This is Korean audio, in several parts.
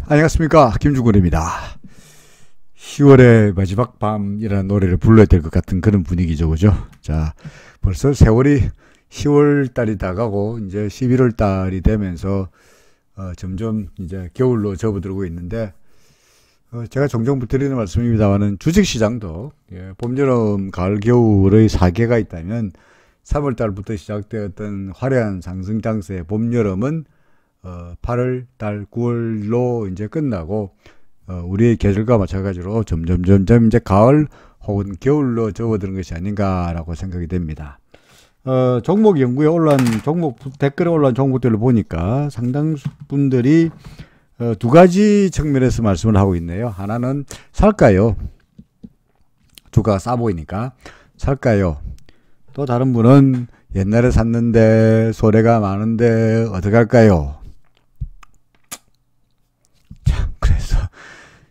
안녕하십니까, 김주근입니다. 10월의 마지막 밤이라는 노래를 불러야 될 것 같은 그런 분위기죠, 그죠? 자, 벌써 세월이 10월 달이 다가고 이제 11월 달이 되면서 점점 이제 겨울로 접어들고 있는데, 제가 종종 드리는 말씀입니다만은 주식시장도 봄, 여름, 가을, 겨울의 4개가 있다면 3월 달부터 시작되었던 화려한 상승 장세 봄, 여름은 8월 달, 9월로 이제 끝나고 우리의 계절과 마찬가지로 점점 이제 가을 혹은 겨울로 접어드는 것이 아닌가라고 생각이 됩니다. 종목 연구에 올라온 댓글에 올라온 종목들을 보니까 상당수 분들이 두 가지 측면에서 말씀을 하고 있네요. 하나는 살까요? 주가가 싸 보이니까 살까요? 또 다른 분은 옛날에 샀는데 손해가 많은데 어떡할까요?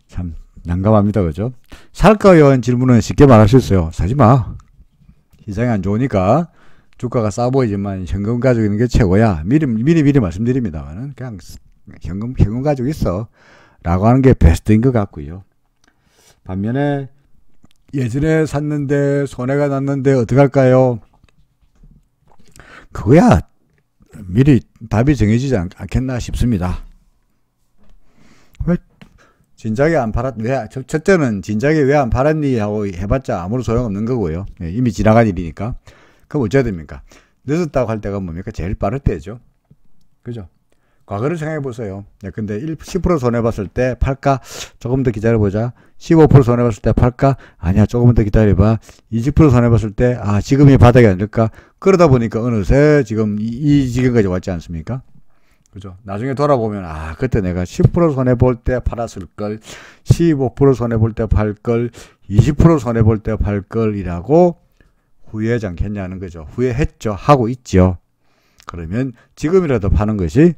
참 난감합니다, 그죠? 살까요? 하는 질문은 쉽게 말할 수 있어요. 사지 마. 시장이 안 좋으니까 주가가 싸 보이지만 현금 가지고 있는 게 최고야. 미리 말씀드립니다만은 그냥 현금 가지고 있어 라고 하는 게 베스트인 것 같고요. 반면에 예전에 샀는데 손해가 났는데 어떡할까요? 그거야 미리 답이 정해지지 않겠나 싶습니다. 왜 진작에 안 팔았, 첫째는 진작에 왜 안 팔았니 하고 해봤자 아무런 소용없는 거고요. 이미 지나간 일이니까. 그럼 어째야 됩니까? 늦었다고 할 때가 뭡니까? 제일 빠를 때죠. 그죠? 과거를 생각해 보세요. 근데 10% 손해봤을 때 팔까? 조금 더 기다려보자. 15% 손해봤을 때 팔까? 아니야, 조금 더 기다려봐. 20% 손해봤을 때, 지금이 바닥이 아닐까? 그러다 보니까 어느새 지금 이 지경까지 왔지 않습니까? 그죠? 나중에 돌아보면, 그때 내가 10% 손해볼 때 팔았을 걸, 15% 손해볼 때 팔 걸, 20% 손해볼 때 팔 걸이라고 후회하지 않겠냐는 거죠. 후회했죠. 하고 있죠. 그러면 지금이라도 파는 것이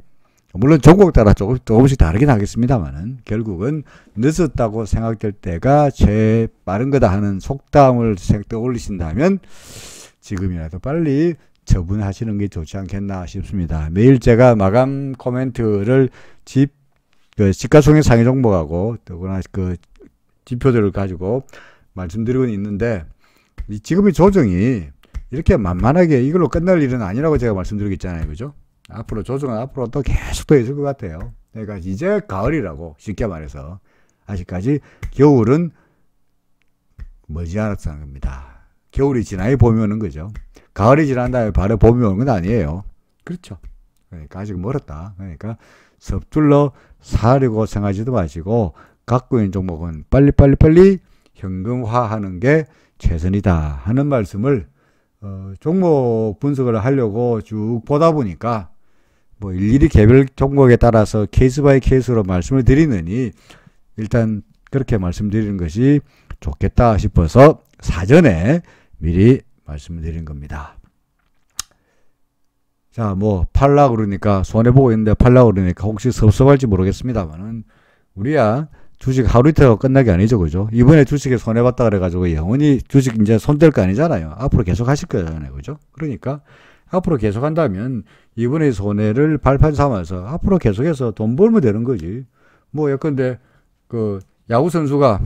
물론 종목 따라 조금씩 다르긴 하겠습니다만은 결국은 늦었다고 생각될 때가 제일 빠른 거다 하는 속담을 떠올리신다면 지금이라도 빨리 처분하시는 게 좋지 않겠나 싶습니다. 매일 제가 마감 코멘트를 시가총액 상위 종목하고 더구나 그 지표들을 가지고 말씀드리고 있는데 지금의 조정이 이렇게 만만하게 이걸로 끝날 일은 아니라고 제가 말씀드리고 있잖아요. 그죠? 앞으로 조정은 앞으로 또 계속 더 있을 것 같아요. 그러니까 이제 가을이라고 쉽게 말해서 아직까지 겨울은 머지않았다는 겁니다. 겨울이 지나야 봄이 오는 거죠. 가을이 지난 다음에 바로 봄이 오는 건 아니에요. 그렇죠. 그러니까 아직 멀었다. 그러니까 섭둘러 사려고 생각하지도 마시고 갖고 있는 종목은 빨리 현금화하는 게 최선이다 하는 말씀을 종목 분석을 하려고 쭉 보다 보니까 뭐 일일이 개별 종목에 따라서 케이스 바이 케이스로 말씀을 드리느니 일단 그렇게 말씀드리는 것이 좋겠다 싶어서 사전에 미리 말씀을 드린 겁니다. 자, 뭐 팔라고 그러니까 손해보고 있는데 팔라고 그러니까 혹시 섭섭할지 모르겠습니다만은 우리야 주식 하루 이틀하고 끝나기 아니죠, 그죠? 이번에 주식에 손해봤다 그래가지고 영원히 주식 이제 손댈 거 아니잖아요. 앞으로 계속 하실 거잖아요, 그죠? 그러니까 앞으로 계속 한다면 이번에 손해를 발판 삼아서 앞으로 계속해서 돈 벌면 되는 거지. 뭐 예컨대 그 야구 선수가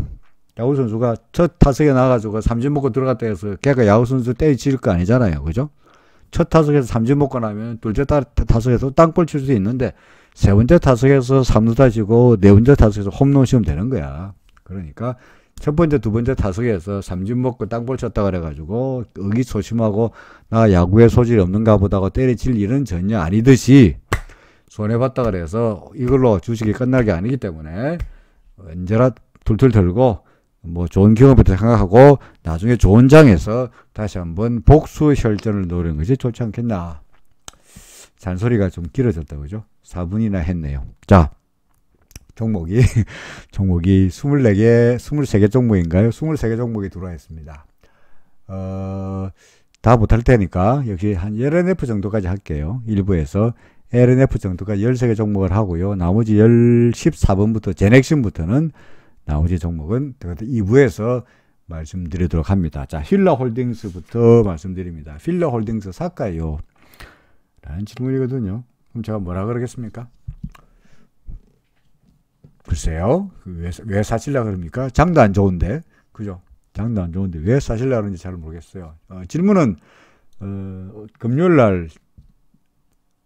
첫 타석에 나가지고 삼진 먹고 들어갔다 해서 걔가 야구 선수 때리칠 거 아니잖아요, 그죠? 첫 타석에서 삼진 먹고 나면 둘째 타석에서 땅볼 칠 수 있는데 세 번째 타석에서 3루 타지고 네 번째 타석에서 홈런 치면 되는 거야. 그러니까 첫 번째, 두 번째 타석에서 삼진 먹고 땅볼 쳤다 그래가지고 의기소침하고 나 야구에 소질이 없는가 보다고 때려칠 일은 전혀 아니듯이 손해봤다 그래서 이걸로 주식이 끝날 게 아니기 때문에 언제나 툴툴 털고 뭐 좋은 경험부터 생각하고 나중에 좋은 장에서 다시 한번 복수 혈전을 노리는 것이 좋지 않겠나. 잔소리가 좀 길어졌다, 그죠? 4분이나 했네요. 자, 종목이 23개 종목인가요? 23개 종목이 들어와 있습니다. 다 못할 테니까 역시 한 LNF 정도까지 할게요. 1부에서 LNF 정도까지 13개 종목을 하고요. 나머지 14번부터 제넥신부터는 나머지 종목은 2부에서 말씀드리도록 합니다. 자, 힐러홀딩스부터 말씀드립니다. 힐러홀딩스 살까요? 라는 질문이거든요. 그럼 제가 뭐라 그러겠습니까? 글쎄요. 왜 사실라 그럽니까? 장도 안 좋은데. 그죠? 장도 안 좋은데 왜 사실라 그런지 잘 모르겠어요. 질문은 금요일 날,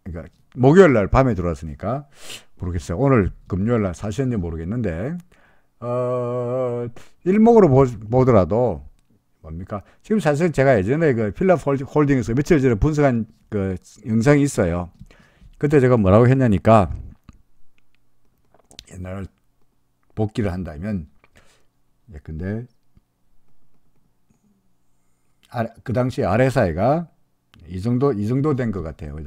그러니까 목요일 날 밤에 들어왔으니까 모르겠어요. 오늘 금요일 날 사실인지 모르겠는데 일목으로 보더라도 뭡니까? 지금 사실 제가 예전에 그 필랍 홀딩에서 며칠 전에 분석한 그 영상이 있어요. 그때 제가 뭐라고 했냐니까, 옛날 복귀를 한다면, 근데 그 당시 RSI가 이 정도 된 것 같아요.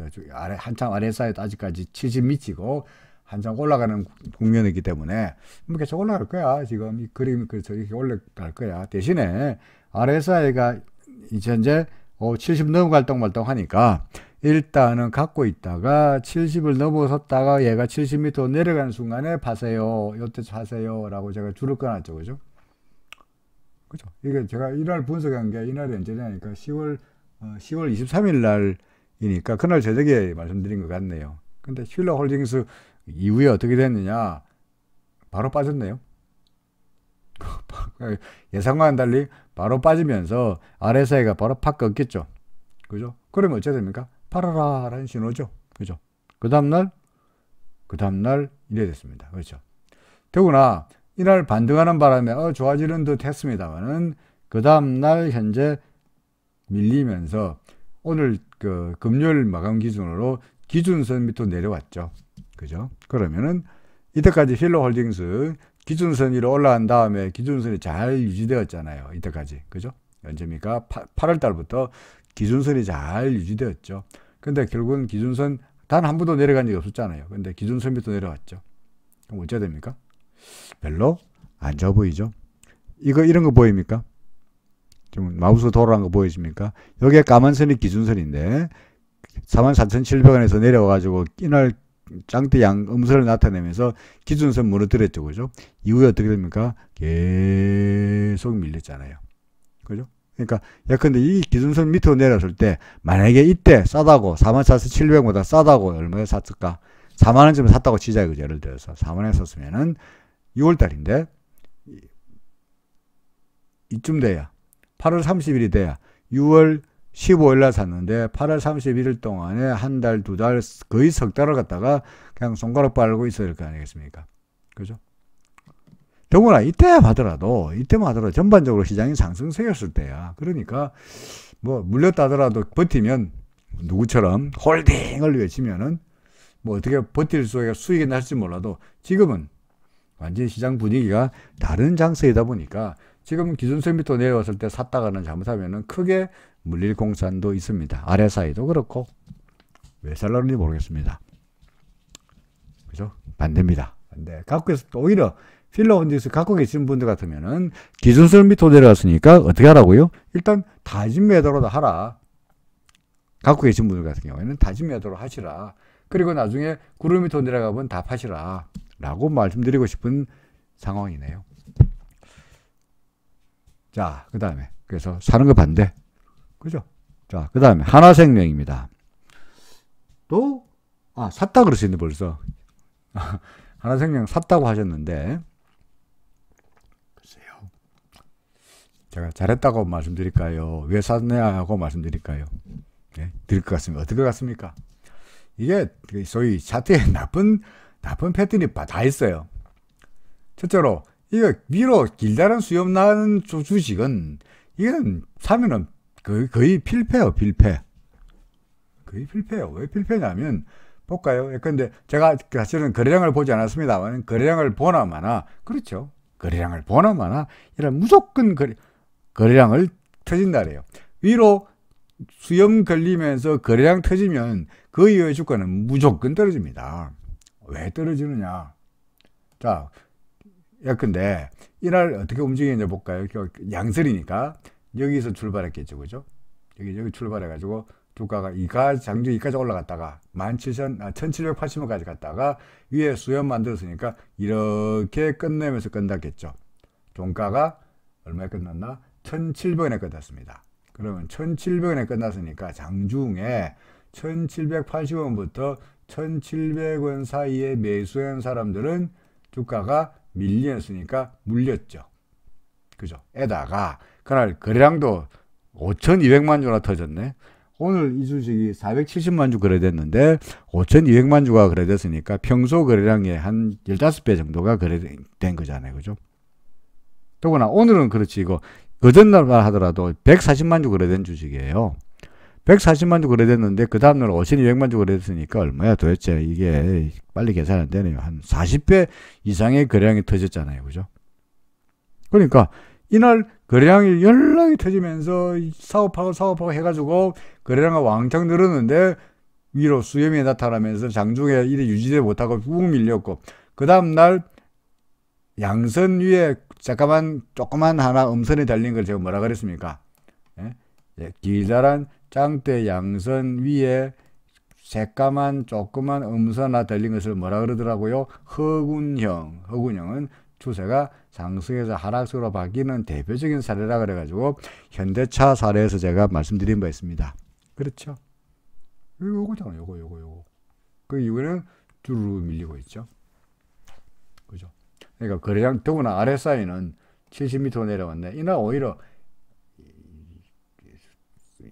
한참 RSI도 아직까지 70 미치고 한참 올라가는 국면이기 때문에 뭐 계속 올라갈 거야. 지금 이 그림 그래서 이렇게 올라갈 거야. 대신에 RSI가 현재 70 넘어갈 덩말덩 하니까 일단은 갖고 있다가 70을 넘어섰다가 얘가 70m 내려가는 순간에 파세요. 이때 파세요. 라고 제가 줄을 꺼놨죠. 그죠? 그죠? 이게 제가 이날 분석한 게 이날이 언제냐니까 10월 23일 날이니까 그날 저녁에 말씀드린 것 같네요. 근데 힐러 홀딩스 이후에 어떻게 됐느냐? 바로 빠졌네요. 예상과는 달리 바로 빠지면서 RSI가 바로 팍 꺾였죠. 그죠? 그러면 어찌 됩니까? 팔아라 라는 신호죠. 그죠? 그 다음날 이래 됐습니다. 그렇죠? 더구나 이날 반등하는 바람에 좋아지는 듯 했습니다만은 그 다음날 현재 밀리면서 오늘 그 금요일 마감 기준으로 기준선 밑으로 내려왔죠. 그죠? 그러면은 이때까지 힐러 홀딩스 기준선 위로 올라간 다음에 기준선이 잘 유지되었잖아요. 이때까지. 그죠? 언제입니까? 8월 달부터 기준선이 잘 유지되었죠. 근데 결국은 기준선 단 한 번도 내려간 적이 없었잖아요. 근데 기준선 밑으로 내려왔죠. 그럼 어찌 됩니까? 별로 안 좋아 보이죠? 이런 거 보입니까? 좀 마우스 돌아간 거 보이십니까? 여기에 까만 선이 기준선인데 44,700원에서 내려와가지고 이날 짱대 양 음선을 나타내면서 기준선 무너뜨렸죠. 그죠? 이후에 어떻게 됩니까? 계속 밀렸잖아요. 그죠? 그러니까 예컨대 이 기준선 밑으로 내렸을 때 만약에 이때 싸다고 44,700원보다 싸다고 얼마에 샀을까? 4만원쯤에 샀다고 치자. 그죠? 예를 들어서 4만원에 샀으면은 6월달인데 이쯤 돼야 8월 30일이 돼야 6월 15일 날 샀는데 8월 31일 동안에 한 달, 두 달, 거의 석 달을 갖다가 그냥 손가락 빨고 있어야 될 거 아니겠습니까? 그죠? 더구나 이때만 하더라도 전반적으로 시장이 상승세였을 때야. 그러니까 뭐 물렸다 하더라도 버티면 누구처럼 홀딩을 외치면은 뭐 어떻게 버틸 수익이 날지 몰라도 지금은 완전히 시장 분위기가 다른 장세이다 보니까 지금 기준선 밑으로 내려왔을 때 샀다가는 잘못하면은 크게 물릴 공산도 있습니다. RSI도 그렇고 왜 살라는지 모르겠습니다. 그죠? 반대입니다. 반대. 갖고 있을 때 오히려 필러 홀딩스 갖고 계신 분들 같으면은 기준선 밑으로 내려왔으니까 어떻게 하라고요? 일단 다진 매도로 하라. 갖고 계신 분들 같은 경우에는 다진 매도로 하시라. 그리고 나중에 구름 밑으로 내려가면 다 파시라. 라고 말씀드리고 싶은 상황이네요. 자, 그 다음에 그래서 사는 거 반대. 그죠? 자, 그 다음에 하나생명입니다. 또 샀다 그러시는데 벌써 하나생명 샀다고 하셨는데 글쎄요. 제가 잘했다고 말씀드릴까요? 왜 샀냐고 말씀드릴까요? 네, 드릴 것 같습니다. 어떨 것 같습니까? 이게 소위 차트에 나쁜 패턴이 다 있어요. 첫째로 이거 위로 길다란 수염 나는 주식은 이건 사면은 거의 필패예요. 필패. 거의 필패예요. 왜 필패냐면 볼까요? 근데 제가 사실은 거래량을 보지 않았습니다만 거래량을 보나마나 그렇죠. 거래량을 보나마나 이런 무조건 거래량을 터진다 그래요. 위로 수염 걸리면서 거래량 터지면 그 이후의 주가는 무조건 떨어집니다. 왜 떨어지느냐? 자, 예컨대 이날 어떻게 움직이는지 볼까요? 양설이니까 여기서 출발했겠죠, 그죠? 여기 출발해가지고 주가가 장중 이까지 올라갔다가 1780원까지 갔다가 위에 수염 만들었으니까 이렇게 끝내면서 끝났겠죠. 종가가 얼마에 끝났나? 1700원에 끝났습니다. 그러면 1700원에 끝났으니까 장중에 1780원부터 1700원 사이에 매수한 사람들은 주가가 밀렸으니까 물렸죠. 그죠? 에다가 그날 거래량도 5,200만 주나 터졌네. 오늘 이 주식이 470만 주 거래됐는데 5,200만 주가 거래됐으니까 평소 거래량의 한 15배 정도가 거래된 거잖아요. 그죠? 더구나 오늘은 그렇지 이거 그전날 하더라도 140만 주 거래된 주식이에요. 140만 주 거래됐는데 그 다음날 5,200만 주 거래됐으니까 얼마야 도대체. 이게 빨리 계산 안 되네요. 한 40배 이상의 거래량이 터졌잖아요. 그죠? 그러니까 이날 거래량이 연락이 터지면서 사업하고 해가지고 거래량이 왕창 늘었는데 위로 수렴이 나타나면서 장중에 이래 유지를 못하고 꾹 밀렸고, 그 다음날 양선 위에 조그만 하나 음선이 달린 걸 제가 뭐라 그랬습니까? 예? 길다란 짱대 양선 위에 새까만 조그만 음선 하나 달린 것을 뭐라 그러더라고요? 허군형은 추세가 상승에서 하락세로 바뀌는 대표적인 사례라 그래가지고 현대차 사례에서 제가 말씀드린 바 있습니다. 그렇죠? 요거잖아요. 요거. 그 이후에는 쭈르르 밀리고 있죠. 그죠? 그러니까 거래량, 더구나 RSI는 70m 내려왔네. 이날 오히려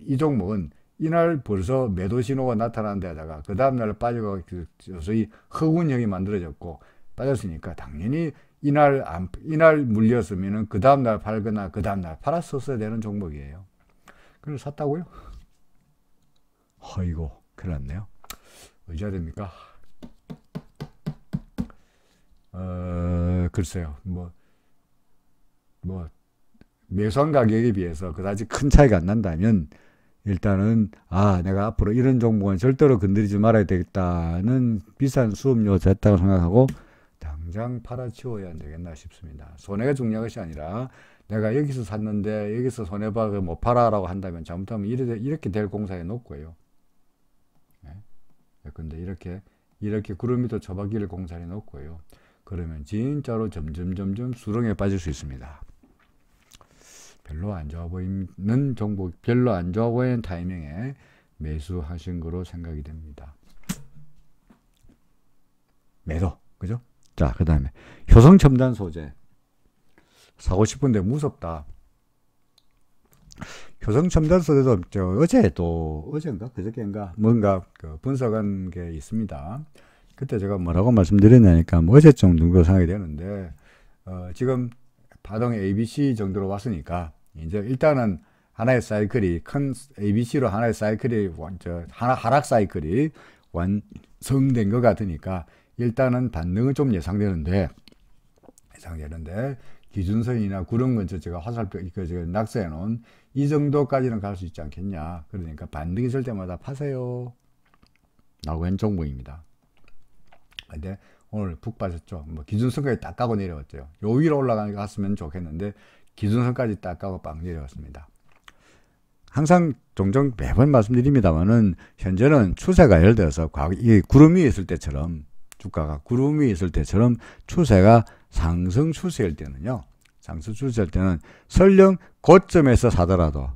이 종목은 이날 벌써 매도 신호가 나타난 데다가 그 다음날 빠지고 소위 허군형이 만들어졌고 빠졌으니까 당연히 이날 물렸으면은 그 다음날 팔거나 그 다음날 팔았었어야 되는 종목이에요. 그래서 샀다고요? 어이고, 큰일 났네요. 어찌해야 됩니까? 글쎄요. 매수한 가격에 비해서 그다지 큰 차이가 안 난다면 일단은 내가 앞으로 이런 종목은 절대로 건드리지 말아야 되겠다는 비싼 수업료 됐다고 생각하고 당장 팔아치워야 안 되겠나 싶습니다. 손해가 중요한 것이 아니라 내가 여기서 샀는데 여기서 손해봐서 못 팔아라고 한다면 잘못하면 이렇게 될 공사에 놓고요. 근데 이렇게 구름 밑으로 처박이를 공사에 놓고요. 그러면 진짜로 점점 수렁에 빠질 수 있습니다. 별로 안 좋아 보이는 종목, 별로 안 좋아 보이는 타이밍에 매수하신 거로 생각이 됩니다. 매도, 그죠? 자, 그 다음에 효성첨단 소재 사고 싶은데 무섭다. 효성첨단 소재도 어제인가 그저께인가 뭔가 분석한 게 있습니다. 그때 제가 뭐라고 말씀드렸냐니까 어제쯤 정도 생각이 되는데 지금 파동 ABC 정도로 왔으니까 이제 일단은 하나의 사이클이 큰 ABC로 하나의 사이클이 하락 사이클이 완성된 것 같으니까 일단은 반등은 좀 예상되는데 기준선이나 구름 근처 제가 화살표 낙서해 놓은 이 정도까지는 갈 수 있지 않겠냐. 그러니까 반등이 있을 때마다 파세요 라고 한 종목입니다. 근데 오늘 푹 빠졌죠. 기준선까지 딱 까고 내려왔죠. 요 위로 올라갔으면 좋겠는데 기준선까지 딱 까고 빵 내려왔습니다. 항상 종종 매번 말씀드립니다만은 현재는 추세가 예를 들어서 이 구름 위에 있을 때처럼 주가가 구름 위에 있을 때처럼 추세가 상승 추세일 때는요. 상승 추세일 때는 설령 고점에서 사더라도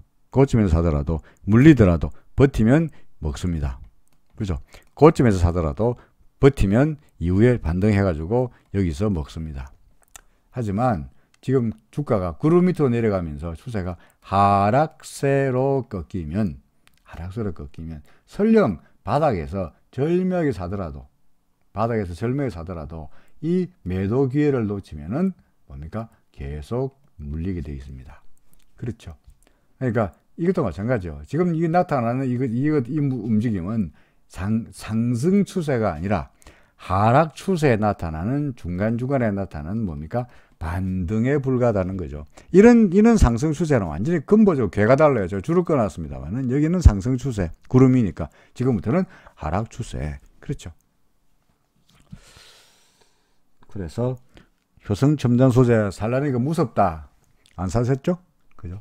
물리더라도 버티면 먹습니다. 그죠? 고점에서 사더라도 버티면 이후에 반등해가지고 여기서 먹습니다. 하지만 지금 주가가 구름 밑으로 내려가면서 추세가 하락세로 꺾이면 설령 바닥에서 절묘하게 사더라도 이 매도 기회를 놓치면은 뭡니까? 계속 물리게 되어 있습니다. 그렇죠. 그러니까 이것도 마찬가지죠. 지금 이 나타나는 이 움직임은 상승 추세가 아니라 하락 추세에 나타나는 중간중간에 나타나는 뭡니까? 반등에 불과하다는 거죠. 이런 상승 추세는 완전히 근본적으로 궤가 달라요. 저 줄을 꺼놨습니다만은 여기는 상승 추세, 구름이니까 지금부터는 하락 추세. 그렇죠. 그래서 효성첨단 소재 살라니까 무섭다. 안 사셨죠? 그죠?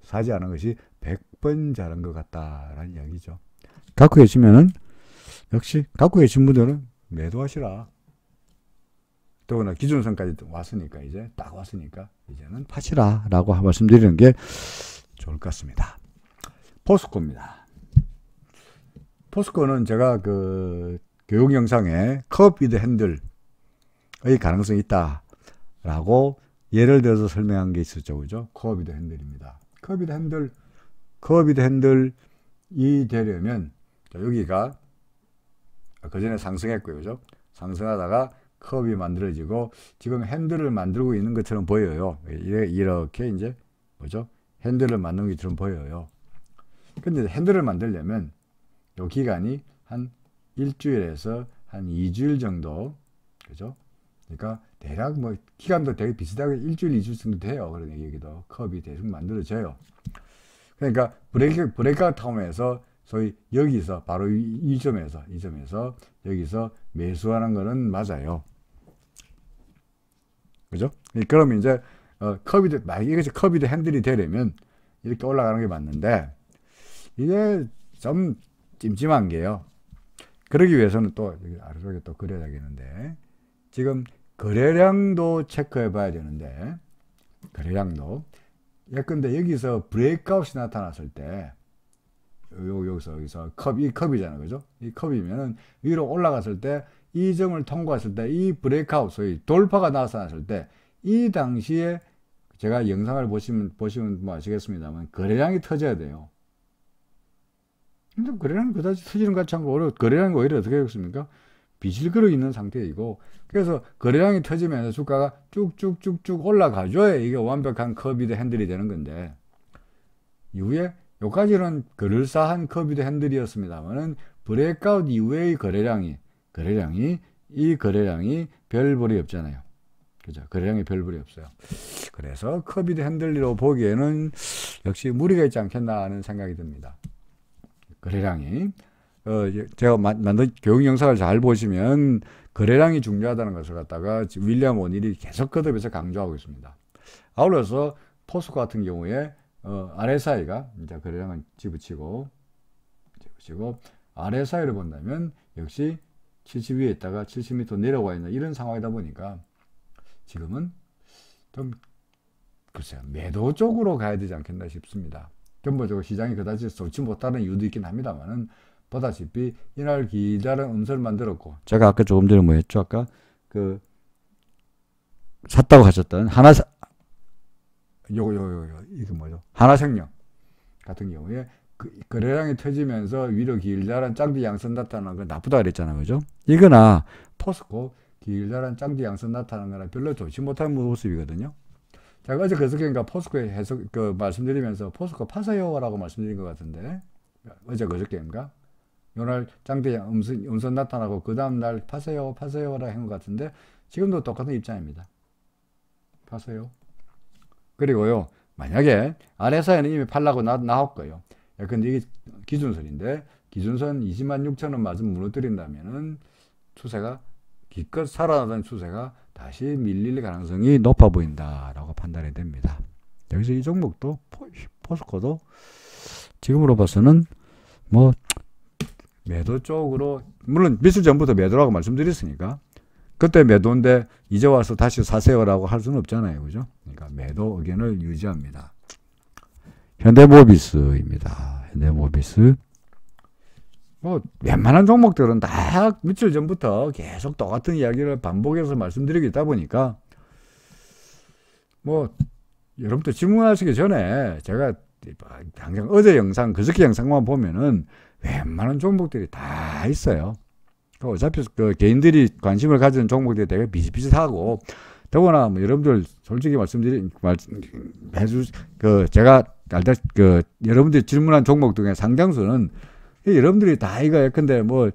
사지 않은 것이 100번 잘한 것 같다라는 이야기죠. 갖고 계시면은 역시 갖고 계신 분들은 매도하시라. 더구나 기준선까지 왔으니까 이제는 파시라 라고 말씀드리는 게 좋을 것 같습니다. 포스코입니다. 포스코는 제가 교육 영상에 컵 위드 핸들 가능성이 있다라고 예를 들어서 설명한 게 있었죠. 그죠? 커비드 핸들입니다. 커비드 핸들이 되려면 여기가 그 전에 상승했고요. 그죠? 상승하다가 커브이 만들어지고 지금 핸들을 만들고 있는 것처럼 보여요. 이렇게 이제 뭐죠? 핸들을 만드는 것처럼 보여요. 근데 핸들을 만들려면 요 기간이 한 일주일에서 한 2주일 정도, 그죠? 그러니까 대략 뭐 기간도 되게 비슷하게 일주일, 2주 정도 돼요. 그러니까 여기도 커브이 대충 만들어져요. 그러니까 브레이크아웃 타임에서 소위 여기서 바로 이 점에서 여기서 매수하는 거는 맞아요. 그죠? 그럼 이제 이것이 커비드 핸들이 되려면 이렇게 올라가는 게 맞는데 이게 좀 찜찜한 게요. 그러기 위해서는 또 여기 아래쪽에 또 그려야 되겠는데 지금 거래량도 체크해 봐야 되는데 거래량도 예컨대 여기서 브레이크아웃이 나타났을 때 여기서 이 컵이잖아요. 그죠? 이 컵이면은 위로 올라갔을 때 이 점을 통과했을 때 이 브레이크아웃 소위 돌파가 나타났을 때 이 당시에 제가 영상을 보시면 뭐 아시겠습니다만 거래량이 터져야 돼요. 근데 거래량이 그다지 터지는 것 같지 않고 거래량이 오히려 어떻게 되겠습니까? 비실거려 있는 상태이고 그래서 거래량이 터지면서 주가가 쭉쭉쭉쭉 올라가줘야 이게 완벽한 커비드 핸들이 되는 건데 이후에 요까지는 그럴싸한 커비드 핸들이었습니다만은 브레이크아웃 이후의 거래량이 별볼이 없잖아요. 그죠? 거래량이 별볼이 없어요. 그래서 커비드 핸들로 보기에는 역시 무리가 있지 않겠나 하는 생각이 듭니다. 거래량이 제가 만든 교육 영상을 잘 보시면 거래량이 중요하다는 것을 갖다가 윌리엄 오닐이 계속 거듭해서 강조하고 있습니다. 아울러서 포스코 같은 경우에 RSI가 이제 거래량을 집어치고 RSI를 본다면 역시 70 위에 있다가 70m 내려와 있는 이런 상황이다 보니까 지금은 좀 글쎄요 매도 쪽으로 가야 되지 않겠나 싶습니다. 전반적으로 시장이 그다지 좋지 못하는 이유도 있긴 합니다만은 보다시피 이날 기다란 음선을 만들었고 제가 아까 조금 전에 뭐 했죠? 아까 샀다고 하셨던 이게 뭐죠? 하나생명 같은 경우에 거래량이 터지면서 위로 길다란 짱디 양선 나타나는 건 나쁘다 그랬잖아요. 그죠? 이거나 포스코 길다란 짱디 양선 나타나는 거나 별로 좋지 못한 모습이거든요. 제가 어제 그저께인가 포스코에 말씀드리면서 포스코 파세요라고 말씀드린 것 같은데 어제 그저께인가 요날 짱디 음선 나타나고 그 다음날 파세요라 한 것 같은데 지금도 똑같은 입장입니다. 파세요. 그리고요 만약에 RSI는 이미 팔라고 나왔고요. 근데 이게 기준선인데 기준선 206,000원 맞으면 무너뜨린다면은 추세가 기껏 살아나던 추세가 다시 밀릴 가능성이 높아 보인다라고 판단이 됩니다. 여기서 이 종목도 포스코도 지금으로 봐서는 뭐 매도 쪽으로 물론 며칠 전부터 매도라고 말씀드렸으니까 그때 매도인데 이제 와서 다시 사세요라고 할 수는 없잖아요. 그죠? 그러니까 매도 의견을 유지합니다. 현대모비스입니다. 현대모비스. 뭐 웬만한 종목들은 다 며칠 전부터 계속 똑같은 이야기를 반복해서 말씀드리고 있다 보니까 뭐 여러분들 질문하시기 전에 제가 당장 어제 영상 그저께 영상만 보면은 웬만한 종목들이 다 있어요. 어차피 개인들이 관심을 가지는 종목들이 되게 비슷비슷하고 더구나 뭐 여러분들 솔직히 제가 여러분들이 질문한 종목 중에 상당수는 여러분들이 다 이거 예컨대 뭐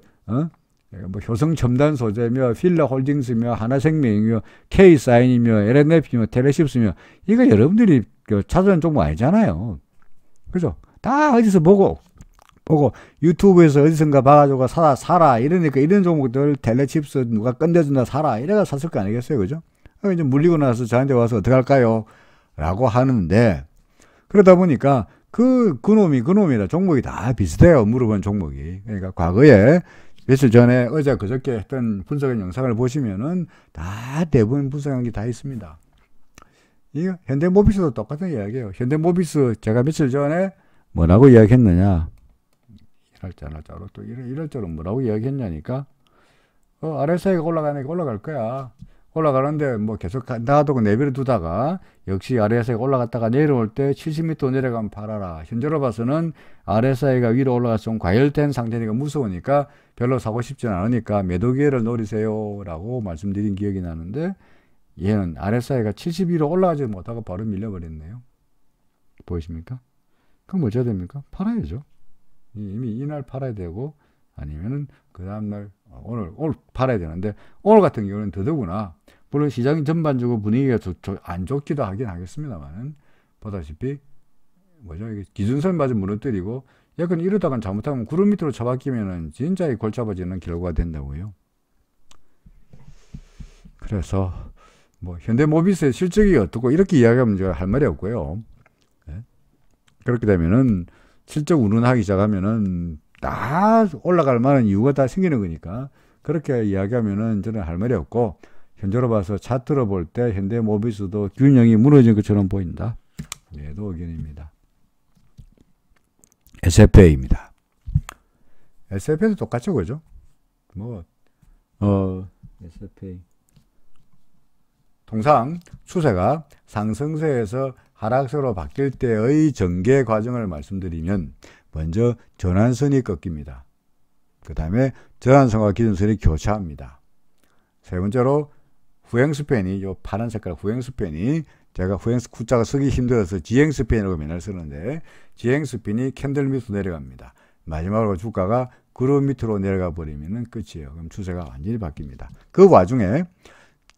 효성첨단 소재며 필라홀딩스며 하나생명이며 K사인이며 LNF며 텔레십스며 이거 여러분들이 찾아낸 종목 아니잖아요. 그죠? 다 어디서 보고 유튜브에서 어디선가 봐가지고 사라 이러니까 이런 종목들 텔레칩스 누가 건네준다 사라 이래가 샀을 거 아니겠어요. 그죠? 이제 물리고 나서 저한테 와서 어떡할까요? 라고 하는데 그러다 보니까 그놈이다. 종목이 다 비슷해요. 물어본 종목이. 그러니까 과거에 며칠 전에 어제 그저께 했던 분석한 영상을 보시면은 다 대부분 분석한 게 다 있습니다. 이 현대모비스도 똑같은 이야기예요. 현대모비스 제가 며칠 전에 뭐라고 이야기했느냐. 이럴자로 또 이럴자로 뭐라고 이야기했냐니까 RSI가 올라가니까 올라갈 거야. 올라가는데 뭐 계속 놔두고 내비를 두다가 역시 RSI가 올라갔다가 내려올 때 70m 내려가면 팔아라. 현재로 봐서는 RSI가 위로 올라가서 좀 과열된 상태니까 무서우니까 별로 사고 싶지는 않으니까 매도 기회를 노리세요 라고 말씀드린 기억이 나는데, 얘는 RSI가 72로 올라가지 못하고 바로 밀려버렸네요. 보이십니까? 그럼 어찌해야 됩니까? 팔아야죠. 이미 이날 팔아야 되고, 아니면은 그 다음날 오늘 팔아야 되는데, 오늘 같은 경우는 더더구나, 물론 시장 전반적으로 분위기가 안 좋기도 하긴 하겠습니다만은, 보다시피 뭐죠, 이게 기준선마저 무너뜨리고 약간 이러다가 잘못하면 구름 밑으로 처박히면은 진짜 골치 아파지는 결과가 된다고요. 그래서 뭐 현대모비스의 실적이 어떻고 이렇게 이야기하면 제가 할 말이 없고요. 네? 그렇게 되면은 실적 운운하기 시작하면은 다 올라갈 만한 이유가 다 생기는 거니까, 그렇게 이야기하면은 저는 할 말이 없고, 현재로 봐서 차트로 볼 때 현대모비스도 균형이 무너진 것처럼 보인다. 얘도 의견입니다. SFA입니다. SFA도 똑같죠, 그죠? SFA. 통상 추세가 상승세에서 하락세로 바뀔 때의 전개 과정을 말씀드리면, 먼저 전환선이 꺾입니다. 그 다음에 전환선과 기준선이 교차합니다. 세 번째로 후행스팬이, 요 파란 색깔 후행스팬이, 제가 후자가 쓰기 힘들어서 지행스팬이라고 맨날 쓰는데, 지행스팬이 캔들 밑으로 내려갑니다. 마지막으로 주가가 그룹 밑으로 내려가 버리면 끝이에요. 그럼 추세가 완전히 바뀝니다. 그 와중에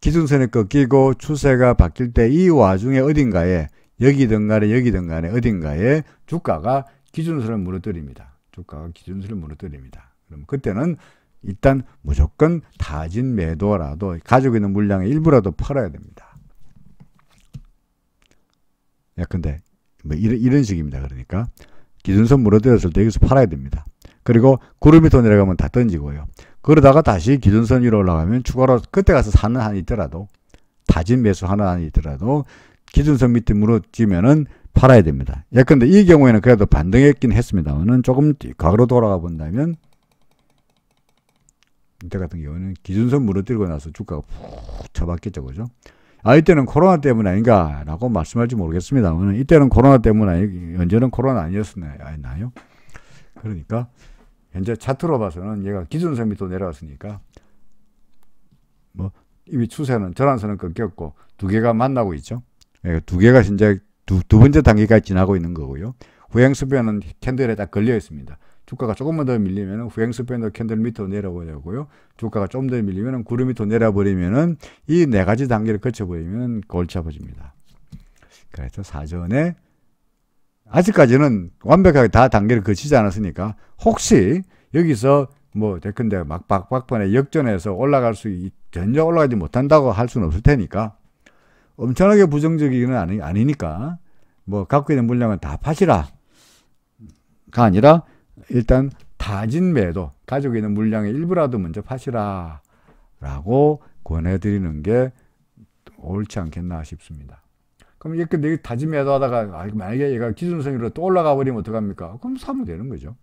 기준선이 꺾이고 추세가 바뀔 때 이 와중에 어딘가에, 여기든 간에 어딘가에 주가가 기준선을 무너뜨립니다. 주가가 기준선을 무너뜨립니다. 그럼 그때는 일단 무조건 타진 매도라도, 가지고 있는 물량의 일부라도 팔아야 됩니다. 근데 뭐 이런 식입니다. 그러니까 기준선 무너뜨렸을 때 여기서 팔아야 됩니다. 그리고 구름 밑으로 내려가면 다 던지고요. 그러다가 다시 기준선 위로 올라가면 추가로 그때 가서 사는 한이 있더라도, 타진 매수 하는 한이 있더라도 기준선 밑에 무너지면은 팔아야 됩니다. 예컨대 이 경우에는 그래도 반등했긴 했습니다만은, 조금 과거로 돌아가 본다면 이때 같은 경우는 기준선 무너뜨리고 나서 주가가 푹 쳐박겠죠, 그죠? 이때는 코로나 때문 아닌가 라고 말씀할지 모르겠습니다만, 이때는 코로나 때문 언제는 코로나 아니었나요? 그러니까 현재 차트로 봐서는 얘가 기준선 밑으로 내려왔으니까, 뭐 이 추세는 전환선은 꺾였고 두 개가 만나고 있죠. 두 개가 현재 두 번째 단계까지 지나고 있는 거고요. 후행스팬은 캔들에 딱 걸려 있습니다. 주가가 조금만 더 밀리면 후행스팬도 캔들 밑으로 내려버리고요. 주가가 좀 더 밀리면 구름 밑으로 내려버리면은, 이 네 가지 단계를 거쳐버리면 골치 아파집니다. 그래서 사전에 아직까지는 완벽하게 다 단계를 거치지 않았으니까, 혹시 여기서 뭐 대컨대 막판에 역전해서 올라갈 전혀 올라가지 못한다고 할 수는 없을 테니까, 엄청나게 부정적이는 아니니까 뭐 갖고 있는 물량은 다 파시라가 아니라, 일단 타진 매도, 가지고 있는 물량의 일부라도 먼저 파시라 라고 권해드리는 게 옳지 않겠나 싶습니다. 그럼 이렇게 타진 매도 하다가 만약에 얘가 기준선으로 또 올라가 버리면 어떡합니까? 그럼 사면 되는 거죠.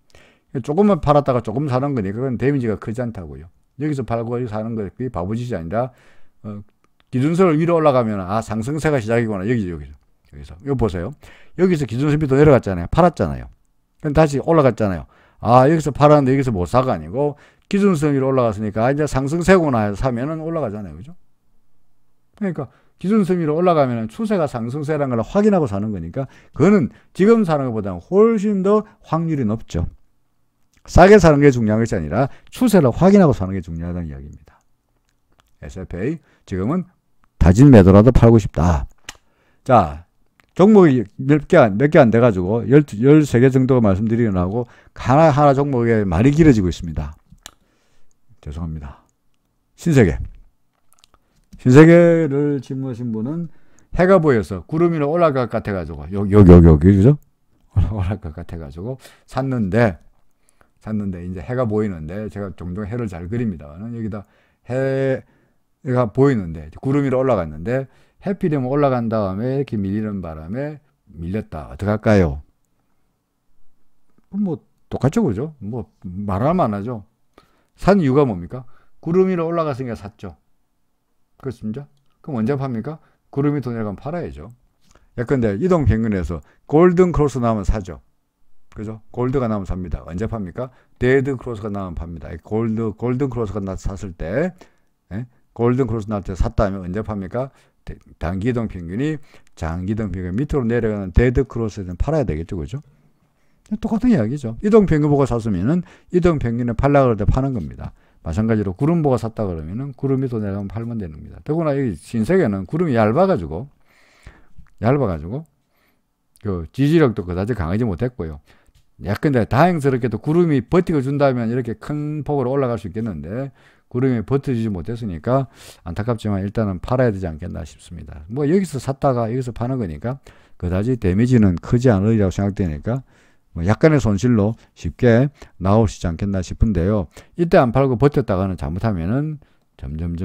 조금만 팔았다가 조금 사는 거니까 그건 데미지가 크지 않다고요. 여기서 팔고 여기서 사는 거, 그게 바보짓이 아니라, 기준선을 위로 올라가면 상승세가 시작이구나. 여기서 이거 보세요. 여기서 기준선 밑으로 내려갔잖아요. 팔았잖아요. 그럼 다시 올라갔잖아요. 여기서 팔았는데 여기서 못 사가 아니고 기준선 위로 올라갔으니까 이제 상승세구나 해서 사면은 올라가잖아요. 그죠? 그러니까 기준선 위로 올라가면은 추세가 상승세라는 걸 확인하고 사는 거니까, 그거는 지금 사는 것보다는 훨씬 더 확률이 높죠. 싸게 사는 게 중요한 것이 아니라 추세를 확인하고 사는 게 중요하다는 이야기입니다. SFA, 지금은 다진 매도라도 팔고 싶다. 자, 종목이 몇 개 안 돼가지고 13개 정도가 말씀드리긴 하고, 하나 종목에 말이 길어지고 있습니다. 죄송합니다. 신세계를 질문하신 분은 해가 보여서 구름 위로 올라갈 것 같아가지고, 여기, 그죠? 올라갈 것 같아가지고 샀는데 이제 해가 보이는데, 제가 종종 해를 잘 그립니다만, 여기다 해가 보이는데 구름 위로 올라갔는데, 해피되면 올라간 다음에 이렇게 밀리는 바람에 밀렸다. 어떡할까요? 뭐 똑같죠, 그죠? 뭐 말하면 안 하죠. 산 이유가 뭡니까? 구름 위로 올라갔으니까 샀죠. 그렇습니다. 그럼 언제 팝니까? 구름이 더 내려가면 팔아야죠. 예컨대 이동평균에서 골든 크로스 나오면 사죠. 그죠? 골드가 나오면 삽니다. 언제 팝니까? 데드 크로스가 나오면 팝니다. 골든 크로스가 샀을 때, 골든 크로스 나올 때 샀다면 언제 팝니까? 단기 이동 평균이 장기 이동 평균 밑으로 내려가는 데드 크로스에는 팔아야 되겠죠. 그죠? 똑같은 이야기죠. 이동 평균 보고 샀으면은 이동 평균에 팔라 그럴 때 파는 겁니다. 마찬가지로 구름 보고 샀다 그러면은 구름이 더 내려가면 팔면 되는 겁니다. 더구나 이 신세계는 구름이 얇아가지고 그 지지력도 그다지 강하지 못했고요. 근데 다행스럽게도 구름이 버티고 준다면 이렇게 큰 폭으로 올라갈 수 있겠는데 구름이 버텨주지 못했으니까 안타깝지만 일단은 팔아야 되지 않겠나 싶습니다. 뭐 여기서 샀다가 여기서 파는 거니까 그다지 데미지는 크지 않으리라고 생각되니까 뭐 약간의 손실로 쉽게 나오시지 않겠나 싶은데요. 이때 안 팔고 버텼다가는 잘못하면은 점점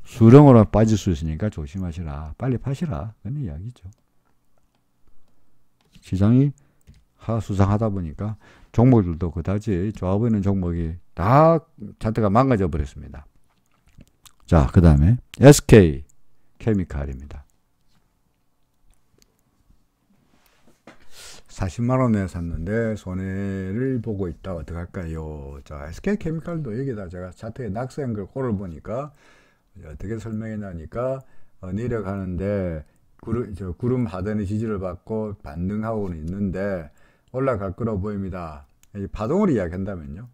수렁으로 빠질 수 있으니까 조심하시라. 빨리 파시라. 그런 이야기죠. 시장이 하수상하다 보니까 종목들도 그다지 좋아 보이는 종목이 다 자체가 망가져 버렸습니다. 자, 그 다음에 SK 케미칼입니다. 40만원에 샀는데 손해를 보고 있다. 어떡할까요? 자, SK 케미칼도 여기다 제가 차트에 낙서한 걸 꼴을 보니까 어떻게 설명했냐니까 내려가는데 구름 하단의 지지를 받고 반등하고는 있는데 올라갈 거로 보입니다. 이 파동을 이야기한다면요.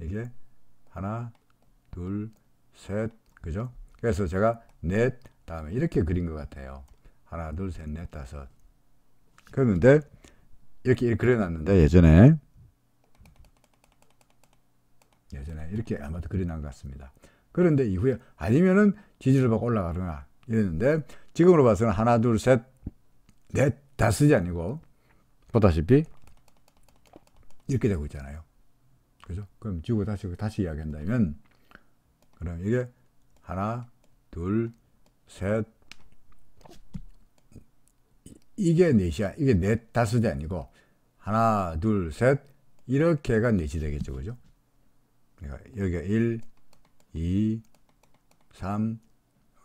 이게 하나, 둘, 셋, 그죠? 그래서 제가 넷, 다음에 이렇게 그린 것 같아요. 하나, 둘, 셋, 넷, 다섯. 그랬는데 이렇게 그려놨는데 예전에 이렇게 아마도 그려놓은 것 같습니다. 그런데 이후에 아니면은 지지를 받고 올라가거나 이랬는데 지금으로 봐서는 하나, 둘, 셋, 넷, 다섯이 아니고 보다시피 이렇게 되고 있잖아요. 그죠? 그럼 지고 다시 이야기한다면 그럼 이게 하나, 둘, 셋, 이게 넷이야. 이게 넷, 다섯이 아니고 하나, 둘, 셋 이렇게가 넷이 되겠죠. 그죠? 그러니까 여기가 1, 2, 3,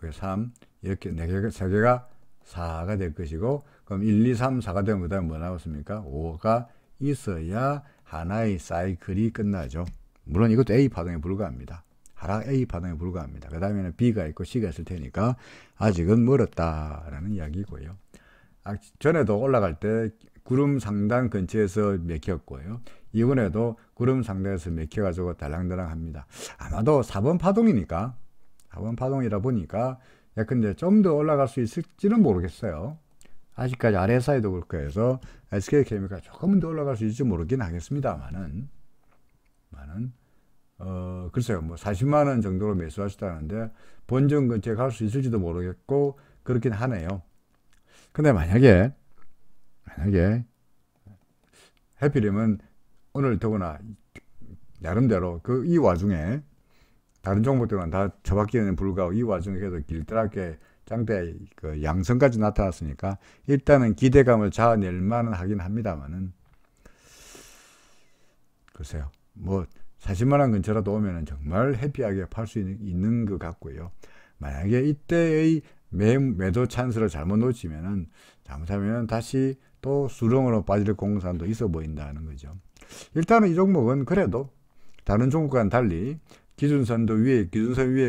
여기 3 이렇게 4개가, 3개가 4가 될 것이고 그럼 1, 2, 3, 4가 되면 그 다음에 뭐 나왔습니까? 5가 있어야 하나의 사이클이 끝나죠. 물론 이것도 A 파동에 불과합니다. 하락 A 파동에 불과합니다. 그 다음에는 B가 있고 C가 있을 테니까 아직은 멀었다라는 이야기고요. 전에도 올라갈 때 구름 상단 근처에서 맥혔고요. 이번에도 구름 상단에서 맥혀가지고 달랑달랑 합니다. 아마도 4번 파동이니까 4번 파동이라 보니까 근데 좀 더 올라갈 수 있을지는 모르겠어요. 아직까지 RSI도 그렇고 해서 SK케미칼 조금 더 올라갈 수 있을지 모르긴 하겠습니다만은 글쎄요, 뭐 40만원 정도로 매수하셨다는데 본전 근처에 갈 수 있을지도 모르겠고 그렇긴 하네요. 근데 만약에 해필이면 오늘 더구나 나름대로 이 와중에 다른 종목들은 다 처박기에는 불구하고 이 와중에 그래도 길드랗게 짱대 양성까지 나타났으니까 일단은 기대감을 자아낼 만은 하긴 합니다만은 글쎄요, 뭐 40만원 근처라도 오면은 정말 해피하게 팔 수 있는 것 같고요. 만약에 이때의 매도 찬스를 잘못 놓치면은 잘못하면 다시 또 수렁으로 빠질 공산도 있어 보인다는 거죠. 일단은 이 종목은 그래도 다른 종목과는 달리 기준선 위에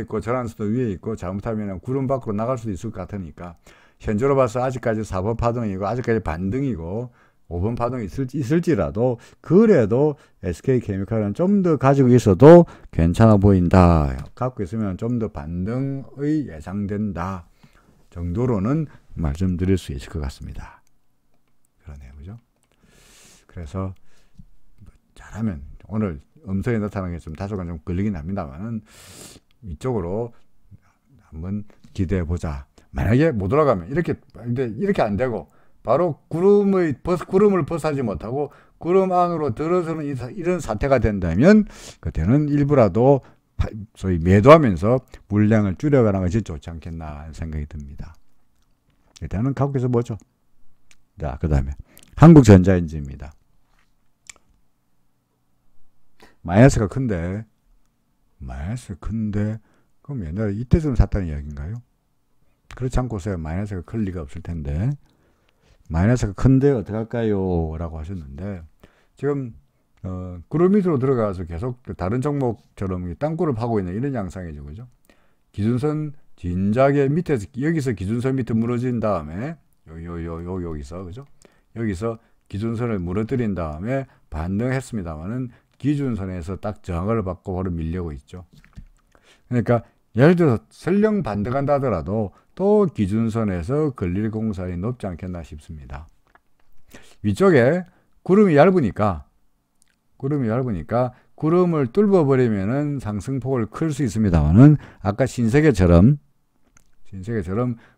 있고 전환선도 위에 있고 잘못하면 구름 밖으로 나갈 수도 있을 것 같으니까 현재로 봐서 아직까지 4번 파동이고 아직까지 반등이고 5번 파동이 있을지라도 그래도 SK케미칼은 좀 더 가지고 있어도 괜찮아 보인다. 갖고 있으면 좀 더 반등의 예상된다 정도로는 말씀드릴 수 있을 것 같습니다. 그러네요. 그죠? 그래서 잘하면 오늘 음성이 나타나는 게 좀 다소간 좀 걸리긴 합니다만은 이쪽으로 한번 기대해 보자. 만약에 못 올라가면 이렇게 안 되고 바로 구름을 벗어나지 못하고 구름 안으로 들어서는 이런 사태가 된다면 그때는 일부라도 소위 매도하면서 물량을 줄여가는 것이 좋지 않겠나 하는 생각이 듭니다. 일단은 갖고 계서 보죠. 자, 그 다음에 한국전자엔지입니다. 마이너스가 큰데 그럼 옛날에 이때쯤 샀다는 이야기인가요? 그렇지 않고서야 마이너스가 클 리가 없을 텐데. 마이너스가 큰데 어떡할까요? 라고 하셨는데, 지금 그룹 밑으로 들어가서 계속 다른 종목처럼 땅굴을 파고 있는 이런 양상이죠. 그죠? 기준선 진작에 밑에서, 여기서 기준선 밑에 무너진 다음에 여기서, 그죠? 여기서 기준선을 무너뜨린 다음에 반등했습니다만은 기준선에서 딱 저항을 받고 바로 밀려고 있죠. 그러니까 예를 들어서 설령 반등한다 하더라도 또 기준선에서 걸릴 공산이 높지 않겠나 싶습니다. 위쪽에 구름이 얇으니까 구름을 뚫어버리면은 상승폭을 클 수 있습니다만은 아까 신세계처럼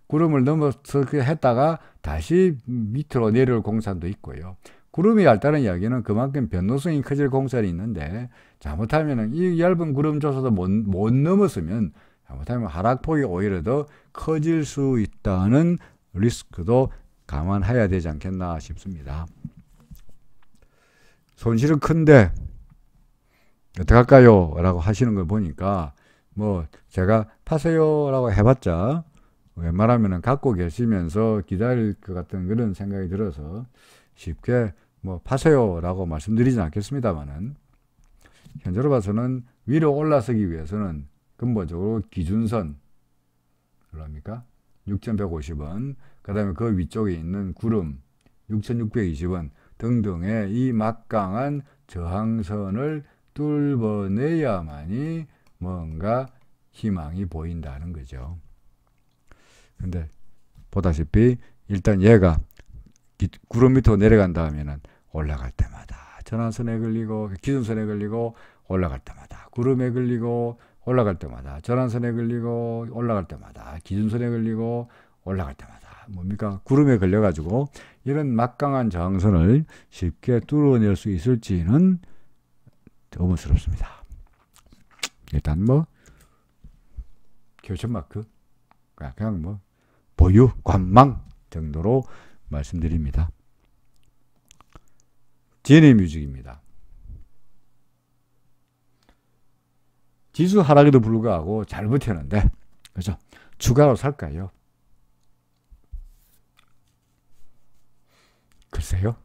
구름을 넘어서 했다가 다시 밑으로 내려올 공산도 있고요. 구름이 얇다는 이야기는 그만큼 변동성이 커질 공산이 있는데, 잘못하면 이 얇은 구름조차도 못 넘었으면 잘못하면 하락폭이 오히려 더 커질 수 있다는 리스크도 감안해야 되지 않겠나 싶습니다. 손실은 큰데 어떡할까요? 라고 하시는 걸 보니까 뭐 제가 파세요 라고 해봤자 웬만하면 갖고 계시면서 기다릴 것 같은 그런 생각이 들어서 쉽게 뭐 파세요 라고 말씀드리진 않겠습니다만은, 현재로 봐서는 위로 올라서기 위해서는 근본적으로 기준선 그럽니까? 6,150원, 그 다음에 그 위쪽에 있는 구름 6,620원 등등의 이 막강한 저항선을 뚫어내야만이 뭔가 희망이 보인다는 거죠. 근데 보다시피 일단 얘가 구름 밑으로 내려간다 하면은 올라갈 때마다 전환선에 걸리고 기준선에 걸리고 올라갈 때마다 구름에 걸리고 올라갈 때마다 전환선에 걸리고 올라갈 때마다 기준선에 걸리고 올라갈 때마다 뭡니까? 구름에 걸려가지고 이런 막강한 저항선을 쉽게 뚫어낼 수 있을지는 의문스럽습니다. 일단 뭐 교천 마크 그냥 뭐 보유 관망 정도로 말씀드립니다. 지니뮤직입니다. 지수 하락에도 불구하고 잘 버텼는데, 그죠? 추가로 살까요? 글쎄요.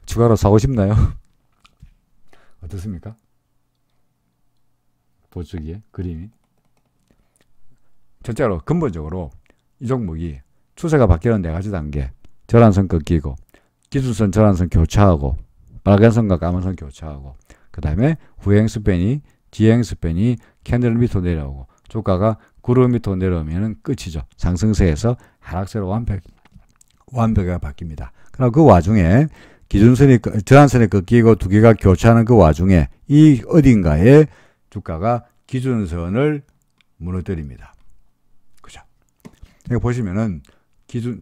추가로 사고 싶나요? 어떻습니까? 보시기에 그림이. 첫째로 근본적으로 이 종목이 추세가 바뀌는 네 가지 단계, 전환선 꺾이고 기준선 전환선 교차하고 빨간선과 까만선 교차하고, 그 다음에 후행 스팬이 지행 스팬이 캔들 밑으로 내려오고 주가가 구름 밑으로 내려오면 끝이죠. 상승세에서 하락세로 완벽하게 바뀝니다. 그럼 그 와중에 기준선이 전환선이 꺾이고 두 개가 교차하는 그 와중에 이 어딘가에 주가가 기준선을 무너뜨립니다. 그죠? 여기 보시면은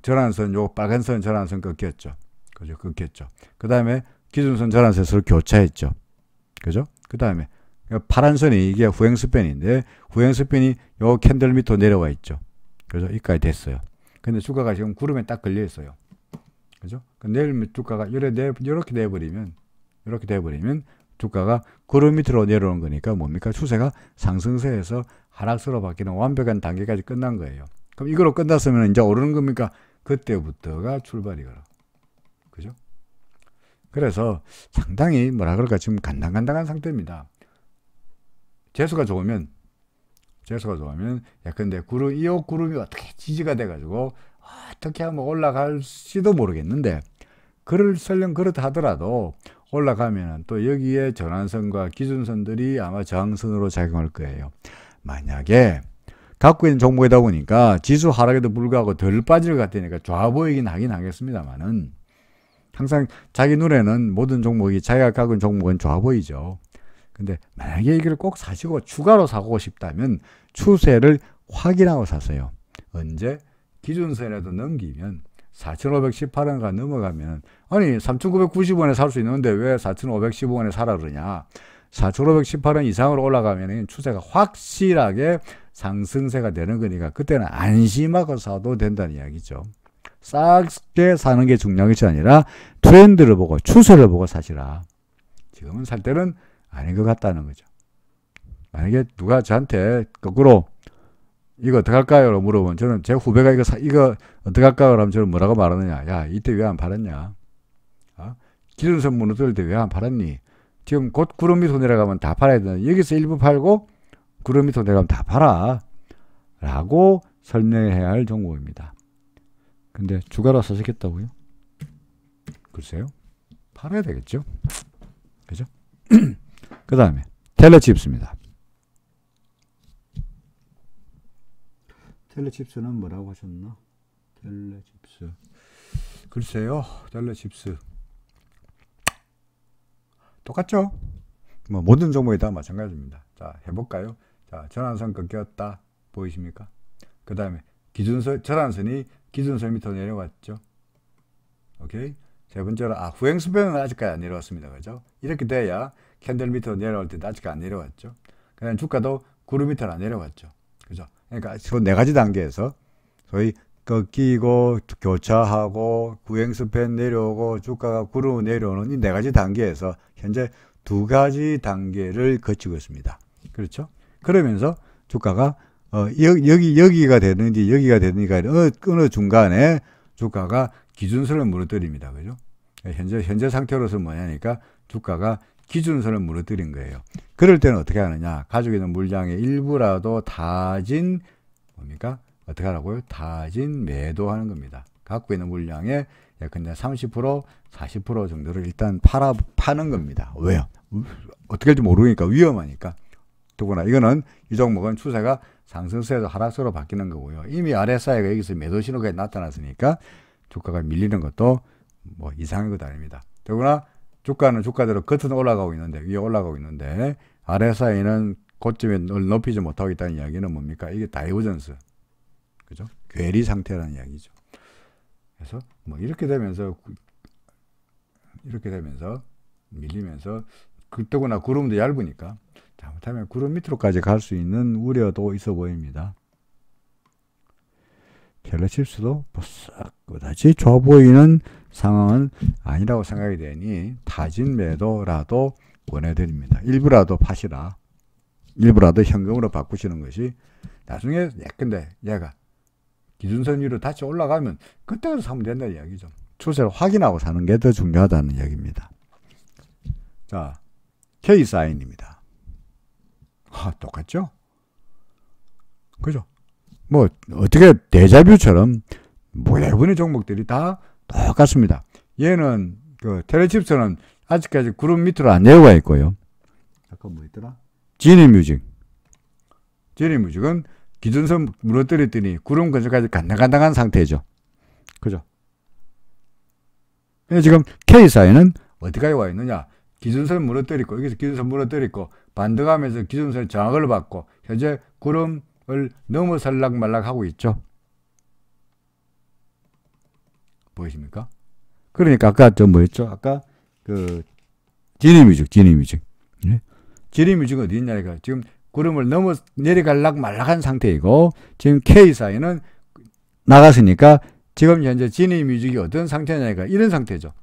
전환선, 요 빨간선 전환선 꺾였죠. 그죠? 꺾였죠. 그 다음에 기준선 전환선 서로 교차했죠. 그죠? 그 다음에 파란 선이 이게 후행 스팬인데 후행 스팬이 요 캔들 밑으로 내려와 있죠. 그죠? 여기까지 됐어요. 근데 주가가 지금 구름에 딱 걸려 있어요. 그죠? 내일 주가가 이렇게 돼버리면 주가가 구름 밑으로 내려오는 거니까 뭡니까? 추세가 상승세에서 하락세로 바뀌는 완벽한 단계까지 끝난 거예요. 그럼 이거로 끝났으면 이제 오르는 겁니까? 그때부터가 출발이거라. 그죠? 그래서 상당히 뭐라 그럴까 지금 간당간당한 상태입니다. 재수가 좋으면 근데 이 구름이 어떻게 지지가 돼가지고 어떻게 하면 올라갈지도 모르겠는데, 설령 그렇다 하더라도 올라가면 또 여기에 전환선과 기준선들이 아마 저항선으로 작용할 거예요. 만약에 갖고 있는 종목이다 보니까 지수 하락에도 불구하고 덜 빠질 것 같으니까 좋아 보이긴 하긴 하겠습니다만은, 항상 자기 눈에는 모든 종목이 자기가 갖고 있는 종목은 좋아 보이죠. 근데 만약에 이걸 꼭 사시고 추가로 사고 싶다면 추세를 확인하고 사세요. 언제? 기준선에도 넘기면 4,518원가 넘어가면, 아니 3,990원에 살 수 있는데 왜 4,515원에 사라 그러냐. 4,518원 이상으로 올라가면 추세가 확실하게 상승세가 되는 거니까 그때는 안심하고 사도 된다는 이야기죠. 싸게 사는 게 중요한 것이 아니라 트렌드를 보고 추세를 보고 사시라. 지금은 살 때는 아닌 것 같다는 거죠. 만약에 누가 저한테 거꾸로 이거 어떡할까요? 물어보면 저는 제 후배가 이거 어떡할까요? 하면 저는 뭐라고 말하느냐. 야, 이때 왜 안 팔았냐? 기준선 무너뜨릴 때 왜 안 팔았니? 지금 곧 구름 밑으로 내려가면 다 팔아야 되는데 여기서 일부 팔고 구름 밑으로 내려가면 다 팔아. 라고 설명해야 할 종목입니다. 근데 주가로 사시겠다고요? 글쎄요. 팔아야 되겠죠? 그죠? 그 다음에 텔레칩스입니다. 텔레칩스는 뭐라고 하셨나? 텔레칩스. 글쎄요. 텔레칩스. 똑같죠? 뭐 모든 종목이 다 마찬가지입니다. 자, 해볼까요? 자, 전환선 꺾였다. 보이십니까? 그 다음에 기준선, 전환선이 기준선 밑으로 내려왔죠. 오케이? 세 번째로, 후행스팬은 아직까지 안 내려왔습니다. 그죠? 이렇게 돼야 캔들 밑으로 내려올 때도 아직까지 안 내려왔죠. 그 다음에 주가도 구름 밑으로 안 내려왔죠. 그죠? 그러니까 그 네 가지 단계에서 소위 꺾이고 교차하고 후행스팬 내려오고 주가가 구름 내려오는 이 네 가지 단계에서 현재 두 가지 단계를 거치고 있습니다. 그렇죠? 그러면서 주가가 여기가 되는지 여기가 되는지가 어느 중간에 주가가 기준선을 무너뜨립니다. 그죠? 현재 상태로서 뭐냐니까 주가가 기준선을 무너뜨린 거예요. 그럴 때는 어떻게 하느냐? 가지고 있는 물량의 일부라도 타진 뭡니까? 어떻게 하라고요? 타진 매도하는 겁니다. 갖고 있는 물량의 예컨대 30%, 40% 정도를 일단 파는 겁니다. 왜요? 어떻게 할지 모르니까 위험하니까. 더구나 이거는 이 종목은 추세가 상승세에서 하락세로 바뀌는 거고요. 이미 RSI가 여기서 매도 신호가 나타났으니까 주가가 밀리는 것도 뭐 이상한 것 아닙니다. 더구나 주가는 주가대로 겉은 올라가고 있는데 위에 올라가고 있는데 RSI는 고점에 높이지 못하고 있다는 이야기는 뭡니까? 이게 다이버전스, 그죠? 괴리 상태라는 이야기죠. 그래서 뭐 이렇게 되면서 밀리면서 더구나 구름도 얇으니까 잘못하면 구름 밑으로까지 갈 수 있는 우려도 있어 보입니다. 텔레칩스도 그다지 좋아 보이는 상황은 아니라고 생각이 되니 타진 매도라도 권해드립니다. 일부라도 파시라. 일부라도 현금으로 바꾸시는 것이 나중에 근데 얘가 기준선 위로 다시 올라가면 그때 가서 사면 된다는 이야기죠. 추세를 확인하고 사는 게 더 중요하다는 이야기입니다. 자, K사인입니다. 똑같죠? 그죠? 뭐 어떻게 데자뷰처럼 뭐 대부분의 종목들이 다 똑같습니다. 얘는 그 텔레칩스는 아직까지 구름 밑으로 안 내려가 있고요. 아까 뭐 있더라? 지니뮤직은 기준선 무너뜨렸더니 구름 근처까지 간당간당한 상태죠. 그죠? 지금 K사인은 어디까지 와 있느냐? 기준선 무너뜨리고 여기서 기준선 무너뜨리고 반등하면서 기준선 저항을 받고 현재 구름을 넘어설락말락 하고 있죠. 보이십니까? 그러니까 아까 뭐였죠? 아까 그 지니뮤직. 네? 지니뮤직은 어디 있냐니까 지금 구름을 넘어 내려갈락 말락한 상태이고 지금 K사인은 나갔으니까 지금 현재 지니뮤직이 어떤 상태냐니까 이런 상태죠.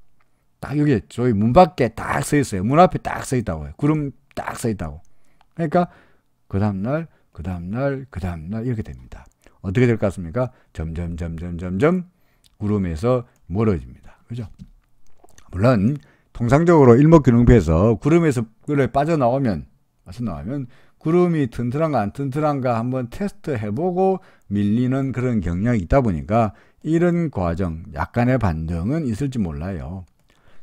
딱 여기 저희 문 밖에 딱 서 있어요. 문 앞에 딱 서 있다고요. 구름 딱 서 있다고. 그러니까 그 다음날 이렇게 됩니다. 어떻게 될 것 같습니까? 점점 구름에서 멀어집니다. 그죠? 물론 통상적으로 일목균형표에서 구름에서 빠져나오면 구름이 튼튼한가 안 튼튼한가 한번 테스트 해보고 밀리는 그런 경향이 있다 보니까 이런 과정, 약간의 반등은 있을지 몰라요.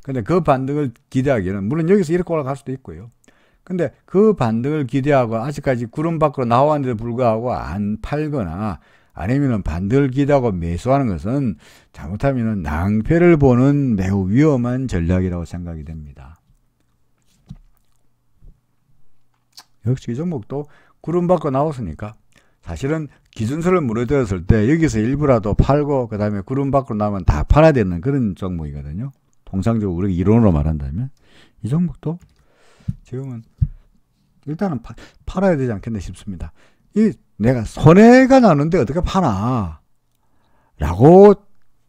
근데 그 반등을 기대하기에는 물론 여기서 이렇게 올라갈 수도 있고요. 근데 그 반등을 기대하고 아직까지 구름 밖으로 나왔는데도 불구하고 안 팔거나 아니면 반등을 기대하고 매수하는 것은 잘못하면 낭패를 보는 매우 위험한 전략이라고 생각이 됩니다. 역시 이 종목도 구름 밖으로 나왔으니까 사실은 기준선을 무너뜨렸을 때 여기서 일부라도 팔고 그 다음에 구름 밖으로 나오면 다 팔아야 되는 그런 종목이거든요. 통상적으로 우리가 이론으로 말한다면 이 종목도 지금은 일단은 팔아야 되지 않겠나 싶습니다. 내가 손해가 나는데 어떻게 파나 라고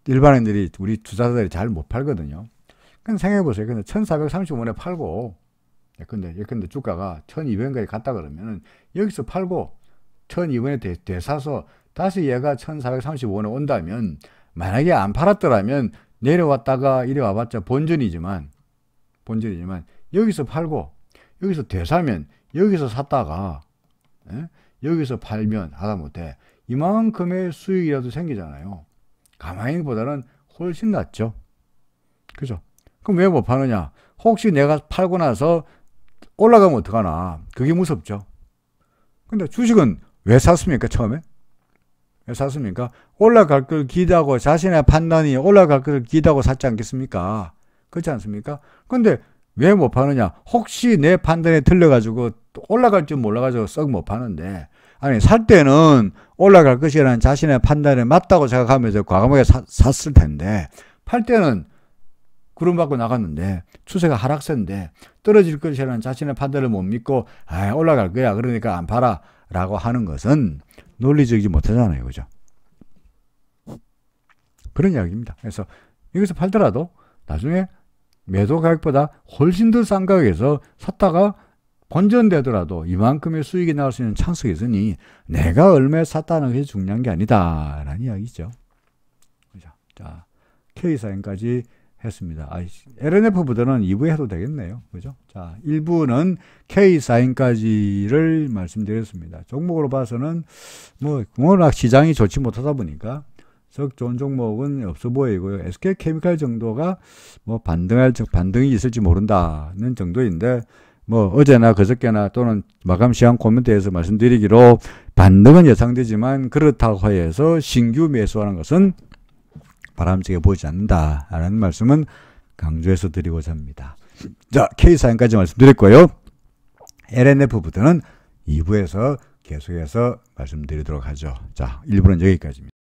일반인들이 우리 투자자들이 잘 못 팔거든요. 그럼 생각해보세요. 근데 1435원에 팔고 예컨대 주가가 1200원까지 갔다 그러면 여기서 팔고 1200원에 되사서 다시 얘가 1435원에 온다면, 만약에 안 팔았더라면 내려왔다가 이래 와봤자 본전이지만 여기서 팔고 여기서 되사면 여기서 샀다가 여기서 팔면 하다못해 이만큼의 수익이라도 생기잖아요. 가만히보다는 훨씬 낫죠. 그죠? 그럼 왜 못 파느냐? 혹시 내가 팔고 나서 올라가면 어떡하나? 그게 무섭죠. 근데 주식은 왜 샀습니까? 처음에? 왜 샀습니까? 올라갈 걸 기대하고 자신의 판단이 올라갈 걸 기대하고 샀지 않겠습니까? 그렇지 않습니까? 근데 왜 못 파느냐? 혹시 내 판단에 틀려가지고 올라갈 줄 몰라가지고 썩 못 파는데, 아니 살 때는 올라갈 것이라는 자신의 판단에 맞다고 생각하면서 과감하게 샀을 텐데, 팔 때는 구름받고 나갔는데 추세가 하락세인데 떨어질 것이라는 자신의 판단을 못 믿고 올라갈 거야 그러니까 안 팔아 라고 하는 것은 논리적이지 못하잖아요. 그죠? 그런 이야기입니다. 그래서 여기서 팔더라도 나중에 매도 가격보다 훨씬 더 싼 가격에서 샀다가 본전되더라도 이만큼의 수익이 나올 수 있는 찬스가 있으니 내가 얼마에 샀다는 것이 중요한 게 아니다 라는 이야기죠. 그죠? 자, K사인까지 했습니다. LNF보다는 2부에 해도 되겠네요. 그죠? 자, 1부는 K사인까지를 말씀드렸습니다. 종목으로 봐서는 워낙 시장이 좋지 못하다 보니까 썩 좋은 종목은 없어 보이고요. SK케미칼 정도가 반등이 있을지 모른다는 정도인데, 어제나 그저께나 또는 마감 시간 코멘트에서 말씀드리기로 반등은 예상되지만 그렇다고 해서 신규 매수하는 것은 바람직해 보이지 않는다라는 말씀은 강조해서 드리고자 합니다. 자, K사인까지 말씀드렸고요. LNF부터는 2부에서 계속해서 말씀드리도록 하죠. 자, 1부는 여기까지입니다.